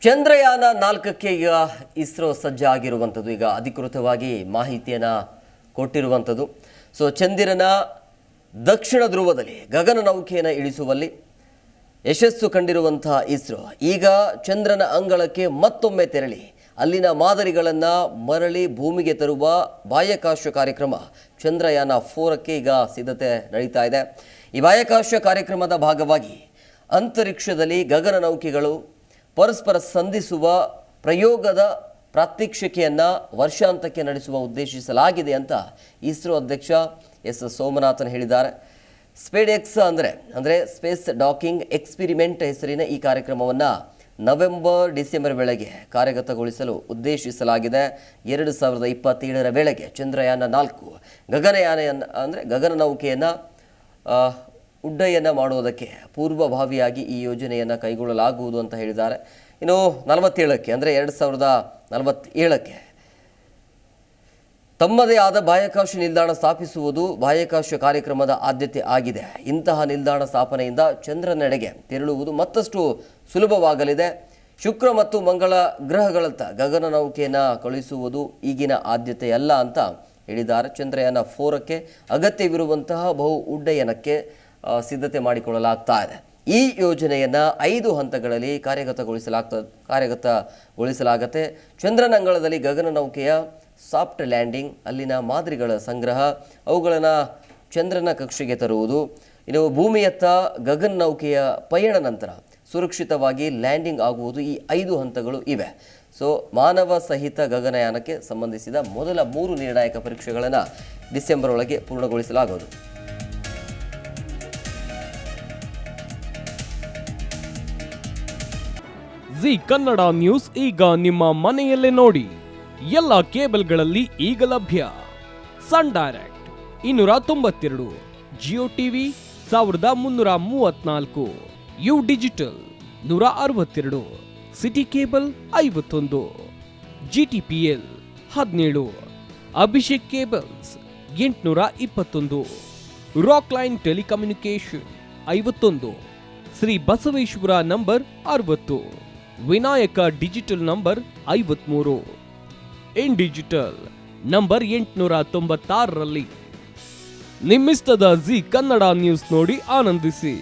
ಚಂದ್ರಯಾನ 4ಕ್ಕೆ ಈಗ ಇಸ್ರೋ ಸಜ್ಜಾಗಿರುವಂಥದ್ದು. ಈಗ ಅಧಿಕೃತವಾಗಿ ಮಾಹಿತಿಯನ್ನು ಕೊಟ್ಟಿರುವಂಥದ್ದು. ಸೊ ಚಂದಿರನ ದಕ್ಷಿಣ ಧ್ರುವದಲ್ಲಿ ಗಗನನೌಕೆಯನ್ನು ಇಳಿಸುವಲ್ಲಿ ಯಶಸ್ಸು ಕಂಡಿರುವಂತಹ ಇಸ್ರೋ ಈಗ ಚಂದ್ರನ ಅಂಗಳಕ್ಕೆ ಮತ್ತೊಮ್ಮೆ ತೆರಳಿ ಅಲ್ಲಿನ ಮಾದರಿಗಳನ್ನು ಮರಳಿ ಭೂಮಿಗೆ ತರುವ ಬಾಹ್ಯಾಕಾಶ ಕಾರ್ಯಕ್ರಮ ಚಂದ್ರಯಾನ 4ಕ್ಕೆ ಈಗ ಸಿದ್ಧತೆ ನಡೀತಾ ಇದೆ. ಈ ಬಾಹ್ಯಾಕಾಶ ಕಾರ್ಯಕ್ರಮದ ಭಾಗವಾಗಿ ಅಂತರಿಕ್ಷದಲ್ಲಿ ಗಗನನೌಕೆಗಳು ಪರಸ್ಪರ ಸಂಧಿಸುವ ಪ್ರಯೋಗದ ಪ್ರಾತ್ಯಕ್ಷಿಕೆಯನ್ನು ವರ್ಷಾಂತಕ್ಕೆ ನಡೆಸುವ ಉದ್ದೇಶಿಸಲಾಗಿದೆ ಅಂತ ಇಸ್ರೋ ಅಧ್ಯಕ್ಷ ಎಸ್ ಸೋಮನಾಥನ್ ಹೇಳಿದ್ದಾರೆ. ಸ್ಪೇಡೆಕ್ಸ್ ಅಂದರೆ ಸ್ಪೇಸ್ ಡಾಕಿಂಗ್ ಎಕ್ಸ್ಪಿರಿಮೆಂಟ್ ಹೆಸರಿನ ಈ ಕಾರ್ಯಕ್ರಮವನ್ನು ನವೆಂಬರ್-ಡಿಸೆಂಬರ್ ವೇಳೆಗೆ ಕಾರ್ಯಗತಗೊಳಿಸಲು ಉದ್ದೇಶಿಸಲಾಗಿದೆ. 2027ರ ವೇಳೆಗೆ ಚಂದ್ರಯಾನ 4 ಗಗನನೌಕೆಯನ್ನು ಉಡ್ಡಯನ ಮಾಡುವುದಕ್ಕೆ ಪೂರ್ವಭಾವಿಯಾಗಿ ಈ ಯೋಜನೆಯನ್ನು ಕೈಗೊಳ್ಳಲಾಗುವುದು ಅಂತ ಹೇಳಿದ್ದಾರೆ. ಇನ್ನು 47ಕ್ಕೆ ಅಂದರೆ 2047ಕ್ಕೆ ತಮ್ಮದೇ ಆದ ಬಾಹ್ಯಾಕಾಶ ನಿಲ್ದಾಣ ಸ್ಥಾಪಿಸುವುದು ಬಾಹ್ಯಾಕಾಶ ಕಾರ್ಯಕ್ರಮದ ಆದ್ಯತೆ ಆಗಿದೆ. ಇಂತಹ ನಿಲ್ದಾಣ ಸ್ಥಾಪನೆಯಿಂದ ಚಂದ್ರನೆಡೆಗೆ ತೆರಳುವುದು ಮತ್ತಷ್ಟು ಸುಲಭವಾಗಲಿದೆ. ಶುಕ್ರ ಮತ್ತು ಮಂಗಳ ಗ್ರಹಗಳತ್ತ ಗಗನನೌಕೆಯನ್ನು ಕಳುಹಿಸುವುದು ಈಗಿನ ಆದ್ಯತೆಯಲ್ಲ ಅಂತ ಹೇಳಿದ್ದಾರೆ. ಚಂದ್ರಯಾನ 4ಕ್ಕೆ ಅಗತ್ಯವಿರುವಂತಹ ಬಹು ಉಡ್ಡಯನಕ್ಕೆ ಸಿದ್ಧತೆ ಮಾಡಿಕೊಳ್ಳಲಾಗ್ತಾ ಇದೆ. ಈ ಯೋಜನೆಯನ್ನು 5 ಹಂತಗಳಲ್ಲಿ ಕಾರ್ಯಗತಗೊಳಿಸಲಾಗತ್ತೆ. ಚಂದ್ರನಂಗಳದಲ್ಲಿ ಗಗನನೌಕೆಯ ಸಾಫ್ಟ್ ಲ್ಯಾಂಡಿಂಗ್, ಅಲ್ಲಿನ ಮಾದರಿಗಳ ಸಂಗ್ರಹ, ಅವುಗಳನ್ನು ಚಂದ್ರನ ಕಕ್ಷೆಗೆ ತರುವುದು, ಇನ್ನು ಭೂಮಿಯತ್ತ ಗಗನನೌಕೆಯ ಪಯಣ ನಂತರ ಸುರಕ್ಷಿತವಾಗಿ ಲ್ಯಾಂಡಿಂಗ್ ಆಗುವುದು, ಈ 5 ಹಂತಗಳು ಇವೆ. ಸೊ ಮಾನವ ಸಹಿತ ಗಗನಯಾನಕ್ಕೆ ಸಂಬಂಧಿಸಿದ ಮೊದಲ 3 ನಿರ್ಣಾಯಕ ಪರೀಕ್ಷೆಗಳನ್ನು ಡಿಸೆಂಬರ್ ಒಳಗೆ ಪೂರ್ಣಗೊಳಿಸಲಾಗುವುದು. ಜಿ ಕನ್ನಡ ನ್ಯೂಸ್ ಈಗ ನಿಮ್ಮ ಮನೆಯಲ್ಲೇ ನೋಡಿ. ಎಲ್ಲ ಕೇಬಲ್ಗಳಲ್ಲಿ ಈಗ ಲಭ್ಯ. Sun direct 292, Jio TV 1334, U digital 162, city cable 51, GTPL 17, Abhishek cables 821, rock line telecommunication 51, Shri Basaveshwara number 60, Vinayaka digital number 53, in digital number 896ರಲ್ಲಿ ನಿಮ್ಮಿಸ್ತದ ಜಿ ಕನ್ನಡ ನ್ಯೂಸ್ ನೋಡಿ ಆನಂದಿಸಿ.